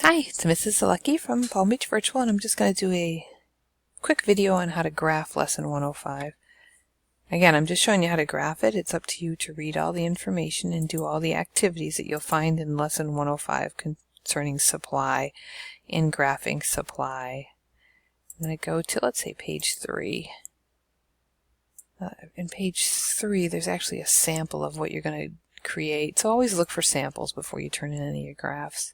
Hi, it's Mrs. Lucky from Palm Beach Virtual, and I'm just going to do a quick video on how to graph Lesson 105. Again, I'm just showing you how to graph it. It's up to you to read all the information and do all the activities that you'll find in Lesson 105 concerning supply in graphing supply. I'm going to go to, let's say, page 3. In page 3, there's actually a sample of what you're going to create, so always look for samples before you turn in any of your graphs.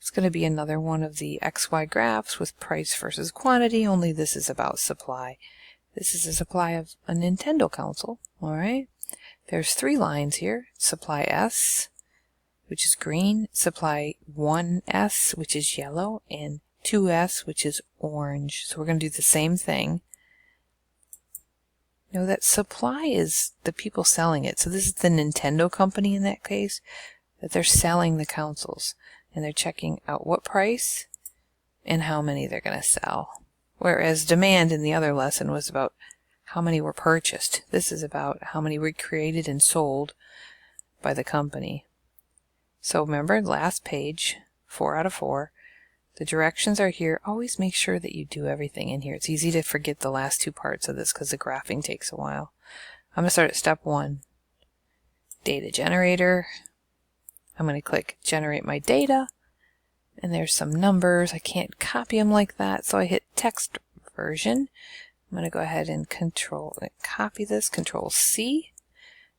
It's going to be another one of the XY graphs with price versus quantity, only this is about supply. This is a supply of a Nintendo console, alright? There's 3 lines here. Supply S, which is green, supply 1S, which is yellow, and 2S, which is orange. So we're going to do the same thing. Know that supply is the people selling it. So this is the Nintendo company in that case, that they're selling the consoles. And they're checking out what price and how many they're going to sell. Whereas demand in the other lesson was about how many were purchased. This is about how many were created and sold by the company. So remember, last page, 4 out of 4. The directions are here. Always make sure that you do everything in here. It's easy to forget the last 2 parts of this because the graphing takes a while. I'm going to start at step 1. Data generator. I'm going to click generate my data, and there's some numbers. I can't copy them like that, so I hit text version. I'm going to go ahead and copy this, Control C.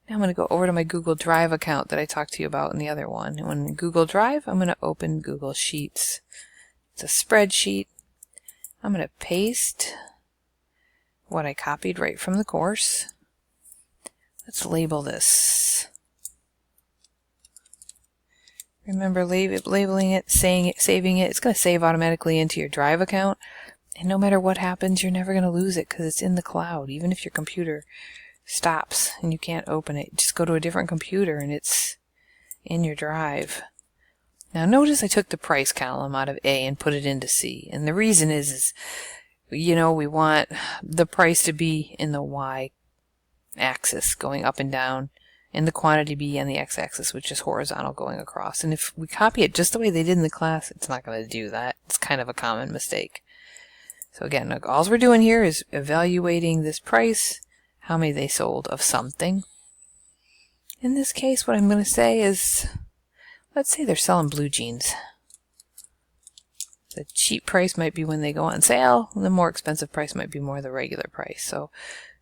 Now I'm going to go over to my Google Drive account that I talked to you about in the other one. And in Google Drive, I'm going to open Google Sheets. It's a spreadsheet. I'm going to paste what I copied right from the course. Let's label this. Remember labeling it, saving it. It's going to save automatically into your Drive account. And no matter what happens, you're never going to lose it because it's in the cloud. Even if your computer stops and you can't open it, just go to a different computer and it's in your Drive. Now notice I took the price column out of A and put it into C. And the reason is we want the price to be in the Y axis going up and down, and the quantity be on the x-axis, which is horizontal going across. And if we copy it just the way they did in the class, it's not going to do that. It's kind of a common mistake. So again, look, all we're doing here is evaluating this price, how many they sold of something. In this case, what I'm going to say is, let's say they're selling blue jeans. The cheap price might be when they go on sale, and the more expensive price might be more the regular price. So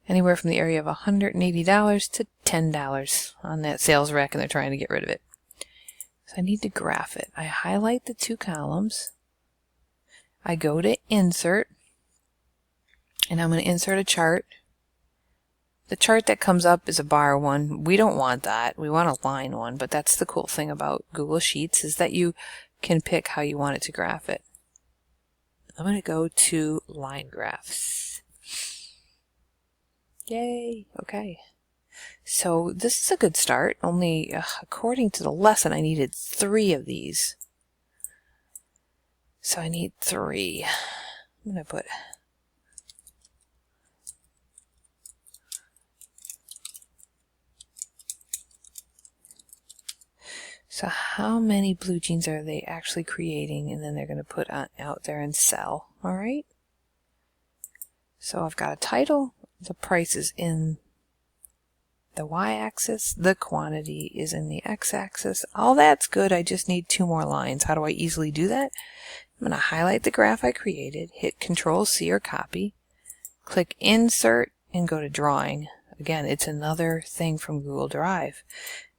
anywhere from the area of $180 to $10 on that sales rack, and they're trying to get rid of it. So I need to graph it. I highlight the 2 columns. I go to Insert, and I'm going to insert a chart. The chart that comes up is a bar one. We don't want that. We want a line one, but that's the cool thing about Google Sheets is that you can pick how you want it to graph it. I'm going to go to Line Graphs. Yay! Okay. So this is a good start, only according to the lesson I needed 3 of these. So I need 3. I'm going to put so how many blue jeans are they actually creating, and then they're going to put out there and sell. Alright? So I've got a title. The price is in the y-axis. The quantity is in the x-axis. All that's good. I just need 2 more lines. How do I easily do that? I'm going to highlight the graph I created, hit Control C or copy, click Insert, and go to Drawing. Again, it's another thing from Google Drive.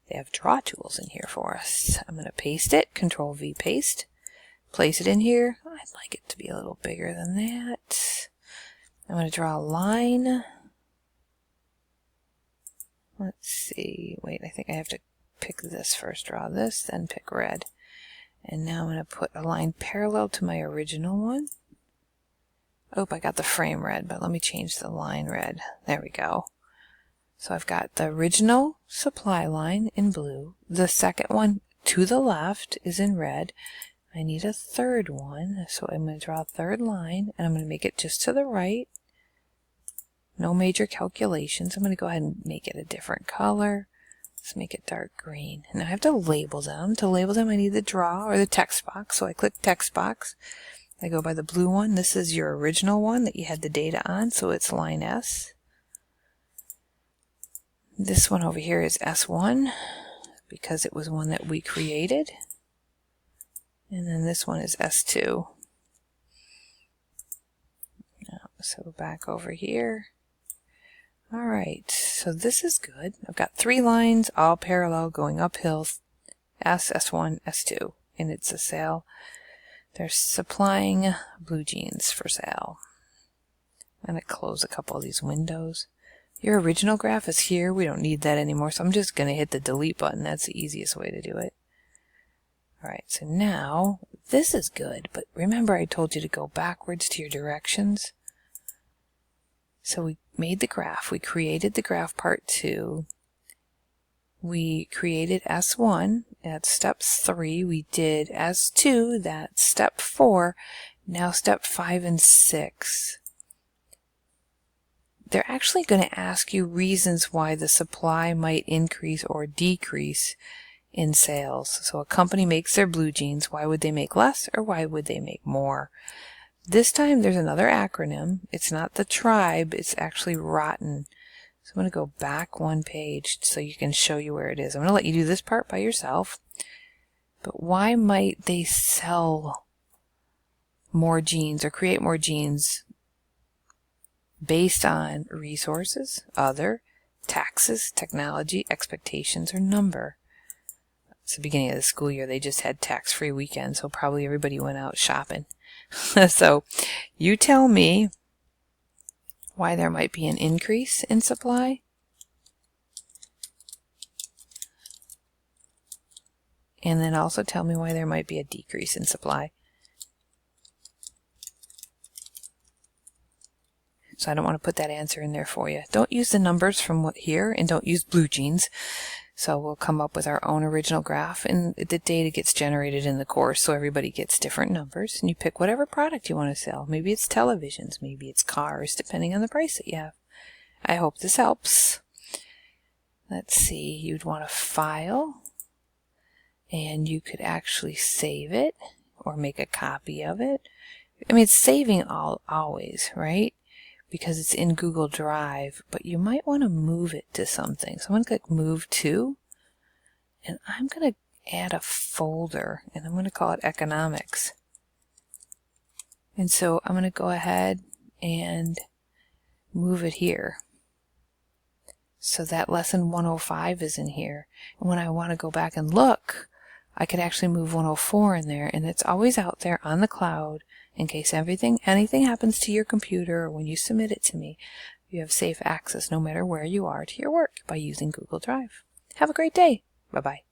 They have draw tools in here for us. I'm going to paste it, Control V paste, place it in here. I'd like it to be a little bigger than that. I'm going to draw a line. Let's see. Wait, I think I have to pick this first. Draw this, then pick red. And now I'm going to put a line parallel to my original one. Oh, I got the frame red, but let me change the line red. There we go. So I've got the original supply line in blue. The second one to the left is in red. I need a third one, so I'm going to draw a third line, and I'm going to make it just to the right. No major calculations. I'm going to go ahead and make it a different color. Let's make it dark green. And I have to label them. To label them, I need the draw or the text box. So I click text box. I go by the blue one. This is your original one that you had the data on, so it's line S. This one over here is S1 because it was one that we created. And then this one is S2. So back over here. All right, so this is good. I've got 3 lines all parallel going uphill, S, S1, S2, and it's a sale. They're supplying blue jeans for sale. I'm going to close a couple of these windows. Your original graph is here. We don't need that anymore, so I'm just going to hit the delete button. That's the easiest way to do it. All right, so now this is good, but remember I told you to go backwards to your directions. So we made the graph. We created the graph part 2. We created S1. That's step 3. We did S2. That's step 4. Now step 5 and 6. They're actually going to ask you reasons why the supply might increase or decrease in sales. So a company makes their blue jeans. Why would they make less or why would they make more? This time there's another acronym. It's not the tribe, it's actually ROTTEN. So I'm going to go back 1 page so you can show you where it is. I'm going to let you do this part by yourself. But why might they sell more jeans or create more jeans based on resources, other, taxes, technology, expectations, or number? It's the beginning of the school year. They just had tax-free weekend, so probably everybody went out shopping. So you tell me why there might be an increase in supply and then also tell me why there might be a decrease in supply. So I don't want to put that answer in there for you. Don't use the numbers from what here and don't use blue jeans. So we'll come up with our own original graph, and the data gets generated in the course, so everybody gets different numbers, and you pick whatever product you want to sell. Maybe it's televisions, maybe it's cars, depending on the price that you have. I hope this helps. Let's see, you'd want to file, and you could actually save it or make a copy of it. I mean, it's saving always, right? Because it's in Google Drive, but you might want to move it to something. So I'm going to click Move To, and I'm going to add a folder, and I'm going to call it Economics. And so I'm going to go ahead and move it here. So that lesson 105 is in here. And when I want to go back and look, I could actually move 104 in there, and it's always out there on the cloud in case anything happens to your computer or when you submit it to me. You have safe access no matter where you are to your work by using Google Drive. Have a great day. Bye-bye.